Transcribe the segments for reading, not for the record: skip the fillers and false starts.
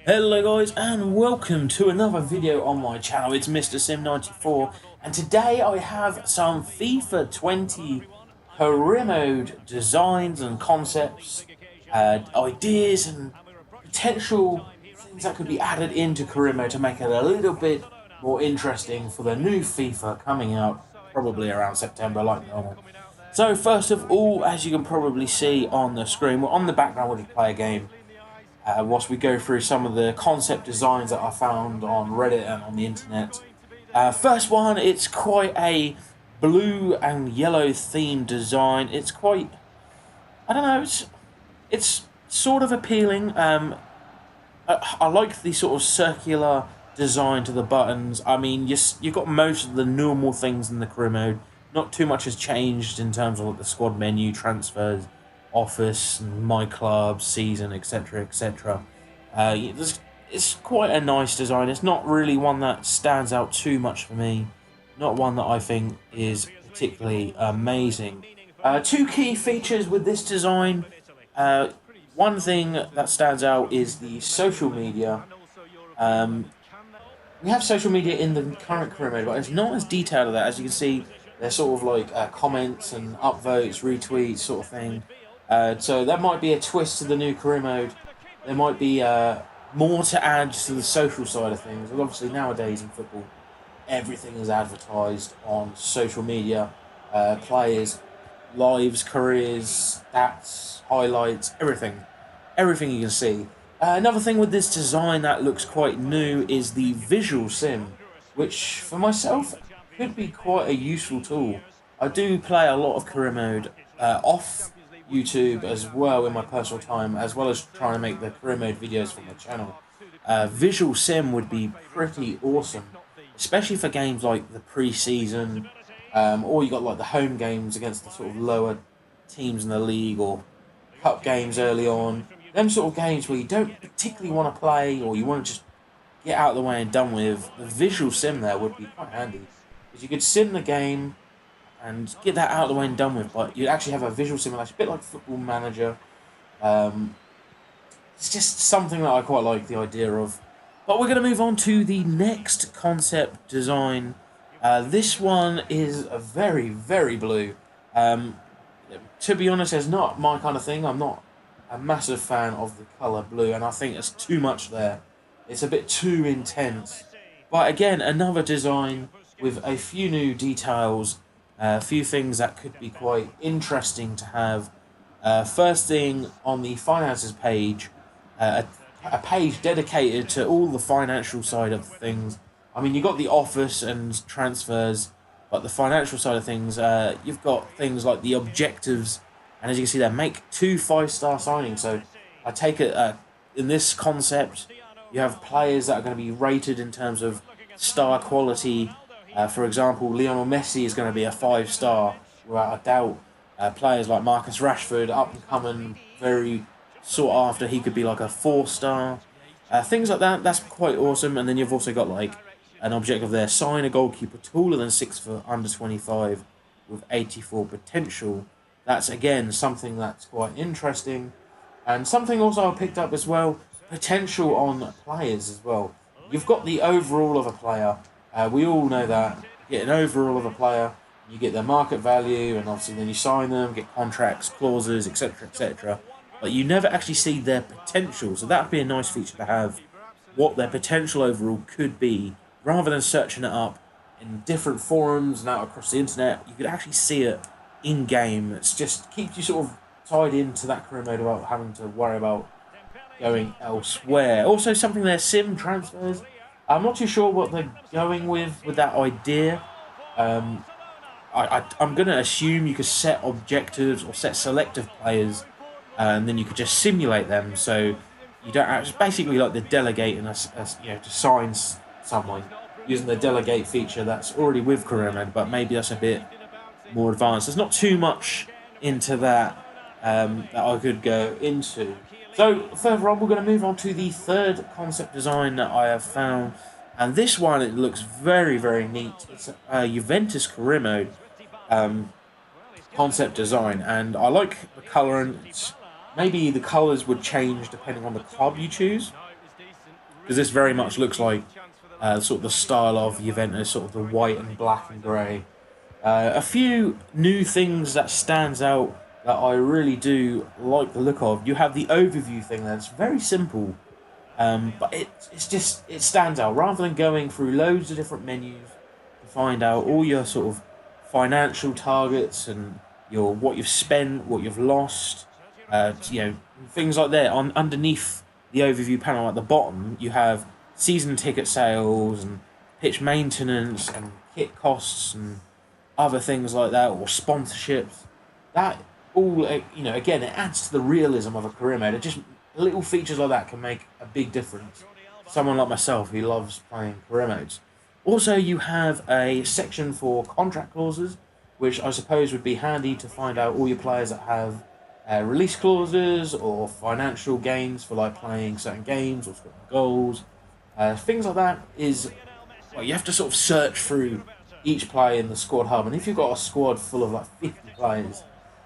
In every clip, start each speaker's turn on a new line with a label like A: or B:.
A: Hello guys and welcome to another video on my channel. It's Mr. Sim94 and today I have some FIFA 20 career mode designs and concepts, ideas and potential things that could be added into career mode to make it a little bit more interesting for the new FIFA coming out probably around September like normal. So first of all, as you can probably see on the screen, we're on the background we'll just play a game. Whilst we go through some of the concept designs that I found on Reddit and on the internet. First one, it's quite a blue and yellow themed design. It's quite, I don't know, it's sort of appealing. I like the sort of circular design to the buttons. I mean, you've got most of the normal things in the career mode. Not too much has changed in terms of like the squad menu, transfers, office, my club, season, etc., etc. It's quite a nice design. It's not really one that stands out too much for me. Not one that I think is particularly amazing. Two key features with this design. One thing that stands out is the social media. We have social media in the current career mode, but it's not as detailed as that. As you can see, they're sort of like comments and upvotes, retweets, sort of thing. So that might be a twist to the new career mode. There might be more to add to the social side of things. And obviously nowadays in football, everything is advertised on social media. Players, lives, careers, stats, highlights, everything. Everything you can see. Another thing with this design that looks quite new is the visual sim, which for myself could be quite a useful tool. I do play a lot of career mode off YouTube as well in my personal time, as well as trying to make the career mode videos for my channel. Visual sim would be pretty awesome, especially for games like the pre-season, or you got like the home games against the sort of lower teams in the league, or cup games early on. Them sort of games where you don't particularly want to play, or you want to just get out of the way and done with, the visual sim there would be quite handy. Because you could sim the game and get that out of the way and done with, but you'd actually have a visual simulation, a bit like Football Manager. It's just something that I quite like the idea of. But we're going to move on to the next concept design. This one is a very, very blue. To be honest, it's not my kind of thing. I'm not a massive fan of the colour blue, and I think it's too much there. It's a bit too intense. But again, another design with a few new details, a few things that could be quite interesting to have. First thing on the finances page, a page dedicated to all the financial side of things. I mean, you've got the office and transfers, but the financial side of things, you've got things like the objectives, and as you can see there, make 2 5-star signings. So I take it in this concept, you have players that are going to be rated in terms of star quality. For example, Lionel Messi is going to be a 5-star without a doubt. Players like Marcus Rashford, up and coming, very sought after. He could be like a 4-star. Things like that. That's quite awesome. And then you've also got like an objective there: sign a goalkeeper taller than 6 foot, under 25, with 84 potential. That's again something that's quite interesting, and something also I picked up as well: potential on players as well. You've got the overall of a player. We all know that you get an overall of a player, you get their market value, and obviously then you sign them, get contracts, clauses, etc., etc. But you never actually see their potential. So that would be a nice feature to have, what their potential overall could be, rather than searching it up in different forums and out across the internet. You could actually see it in game. It just keeps you sort of tied into that career mode without having to worry about going elsewhere. Also, something there, sim transfers. I'm not too sure what they're going with that idea. I'm going to assume you could set objectives or set selective players, and then you could just simulate them. So you don't actually, basically like the delegating to sign someone using the delegate feature that's already with career mode, but maybe that's a bit more advanced. There's not too much into that that I could go into. So further on, we're going to move on to the third concept design that I have found, and this one, it looks very, very neat. It's a Juventus career mode concept design, and I like the colour, and maybe the colours would change depending on the club you choose. because this very much looks like sort of the style of Juventus, sort of the white and black and grey. A few new things that stands out that I really do like the look of. You have the overview thing that's very simple, but it stands out. Rather than going through loads of different menus to find out all your sort of financial targets and your what you've spent, what you've lost, things like that. On underneath the overview panel at the bottom, you have season ticket sales and pitch maintenance and kit costs and other things like that, or sponsorships. That all, again, it adds to the realism of a career mode. It just little features like that can make a big difference to someone like myself who loves playing career modes. Also, you have a section for contract clauses, which I suppose would be handy to find out all your players that have release clauses or financial gains for like playing certain games or scoring goals. Things like that is, well, you have to sort of search through each player in the squad hub, and if you've got a squad full of like 50 players,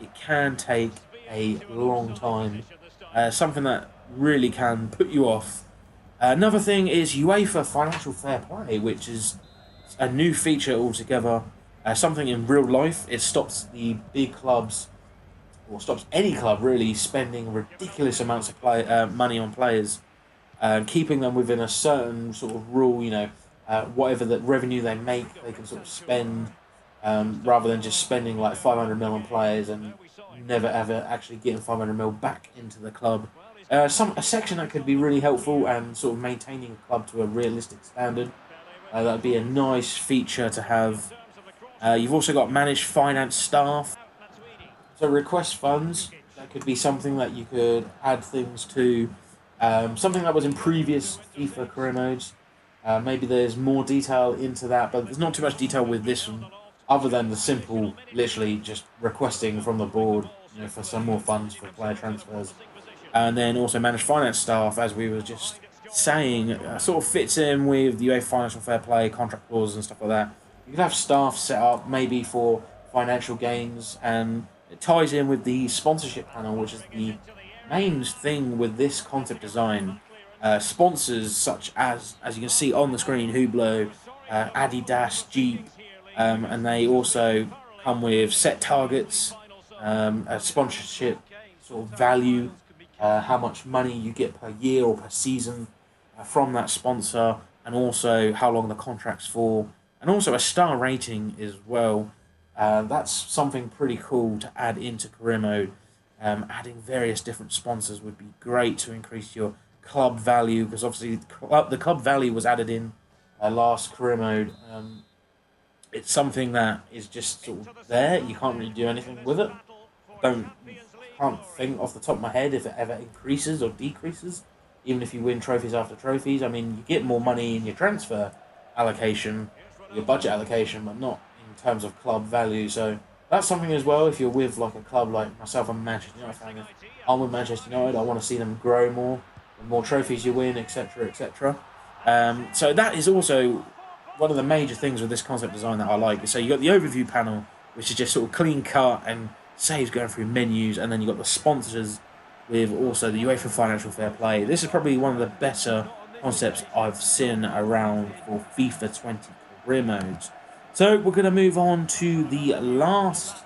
A: it can take a long time. Something that really can put you off. Another thing is UEFA Financial Fair Play, which is a new feature altogether. Something in real life. It stops the big clubs, or stops any club really, spending ridiculous amounts of money on players, keeping them within a certain sort of rule. Whatever the revenue they make, they can sort of spend, rather than just spending like 500 mil on players and never ever actually getting 500 mil back into the club. A section that could be really helpful and sort of maintaining a club to a realistic standard. That would be a nice feature to have. You've also got managed finance staff. So request funds, that could be something that you could add things to. Something that was in previous FIFA career modes. Maybe there's more detail into that, but there's not too much detail with this one, other than the simple, literally just requesting from the board, for some more funds for player transfers. And then also managed finance staff, as we were just saying, sort of fits in with the UEFA Financial Fair Play, contract clauses and stuff like that. You could have staff set up maybe for financial gains, and it ties in with the sponsorship panel, which is the main thing with this concept design. Sponsors such as you can see on the screen, Hublot, Adidas, Jeep, and they also come with set targets, a sponsorship sort of value, how much money you get per year or per season from that sponsor, and also how long the contract's for, and also a star rating as well. That's something pretty cool to add into career mode. Adding various different sponsors would be great to increase your club value, because obviously the club value was added in last career mode. It's something that is just sort of there. You can't really do anything with it. Can't think off the top of my head if it ever increases or decreases, even if you win trophies after trophies. I mean, you get more money in your transfer allocation, your budget allocation, but not in terms of club value. So that's something as well. If you're with like a club like myself, I'm a Manchester United fan. If I'm with Manchester United, I want to see them grow more. The more trophies you win, etc., etc. So that is also one of the major things with this concept design that I like. So you got the overview panel, which is just sort of clean cut and saves going through menus, and then you got the sponsors with also the UEFA Financial Fair Play. This is probably one of the better concepts I've seen around for FIFA 20 career modes. So we're going to move on to the last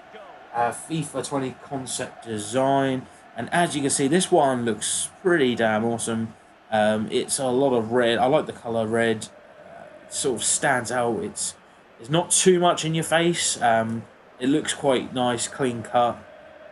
A: FIFA 20 concept design, and as you can see, this one looks pretty damn awesome. It's a lot of red. I like the colour red. It sort of stands out. It's not too much in your face. It looks quite nice, clean cut.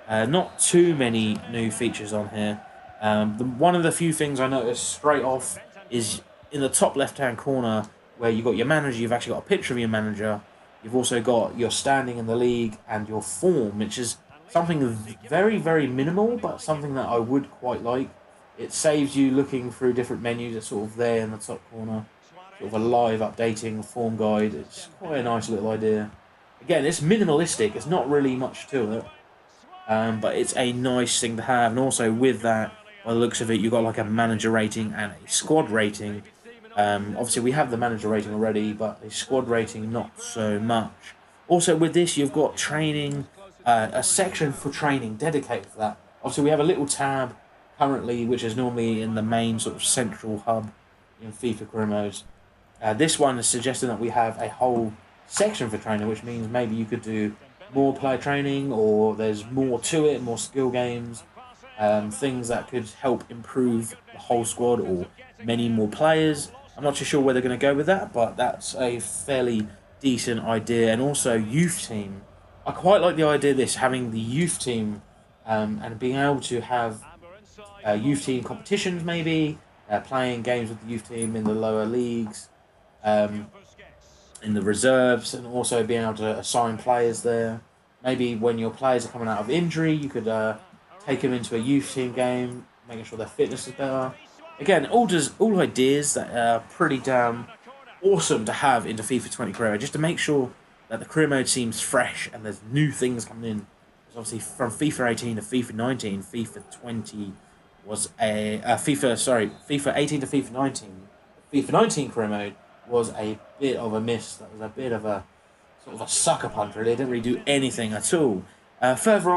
A: Not too many new features on here. One of the few things I noticed straight off is in the top left-hand corner where you've got your manager. You've actually got a picture of your manager. You've also got your standing in the league and your form, which is something very, very minimal, but something that I would quite like. It saves you looking through different menus. It's sort of there in the top corner. Sort of a live updating form guide. It's quite a nice little idea. Again, it's minimalistic. It's not really much to it. But it's a nice thing to have. And also with that, by the looks of it, you've got like a manager rating and a squad rating. Obviously, we have the manager rating already, but a squad rating, not so much. Also, with this, you've got training, a section for training dedicated to that. Obviously, we have a little tab currently, which is normally in the main sort of central hub in FIFA career modes. This one is suggesting that we have a whole section for training, which means maybe you could do more player training, or there's more to it, more skill games, things that could help improve the whole squad or many more players. I'm not too sure where they're going to go with that, but that's a fairly decent idea. And also youth team. I quite like the idea of this, having the youth team and being able to have youth team competitions maybe, playing games with the youth team in the lower leagues, um, in the reserves, and also being able to assign players there. Maybe when your players are coming out of injury, you could take them into a youth team game, making sure their fitness is better. Again, all ideas that are pretty damn awesome to have into FIFA 20 career, just to make sure that the career mode seems fresh and there's new things coming in. Because obviously, from FIFA 18 to FIFA 19, FIFA 20 was FIFA 18 to FIFA 19. FIFA 19 career mode was a bit of a miss. That was a bit of a sort of a sucker punch, really. It didn't really do anything at all. Further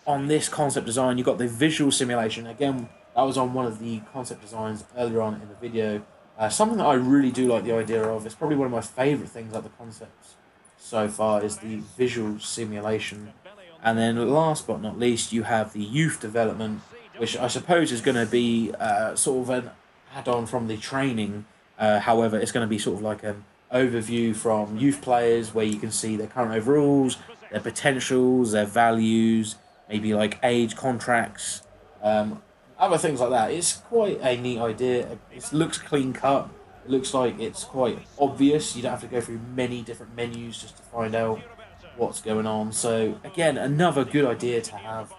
A: on this concept design, you got the visual simulation. Again, that was on one of the concept designs earlier on in the video. Something that I really do like the idea of. It's probably one of my favourite things about the concepts so far is the visual simulation. And then last but not least, you have the youth development, which I suppose is going to be sort of an add-on from the training. However, it's going to be sort of like an overview from youth players where you can see their current overalls, their potentials, their values, maybe like age contracts, other things like that. It's quite a neat idea. It looks clean cut. It looks like it's quite obvious. You don't have to go through many different menus just to find out what's going on. So again, another good idea to have.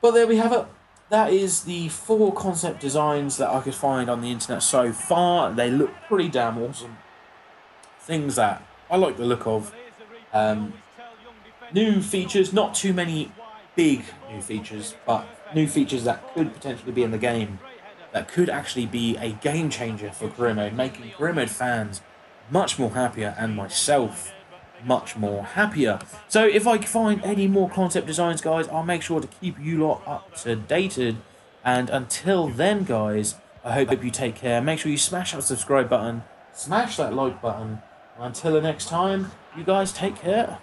A: But there we have it. That is the 4 concept designs that I could find on the internet so far. They look pretty damn awesome. Things that I like the look of. New features, not too many big new features, but new features that could potentially be in the game. That could actually be a game changer for career mode, making career mode fans much more happier and myself much more happier. So if I find any more concept designs, guys, I'll make sure to keep you lot up to dated. And until then, guys, I hope you take care. Make sure you smash that subscribe button, smash that like button. And until the next time, you guys take care.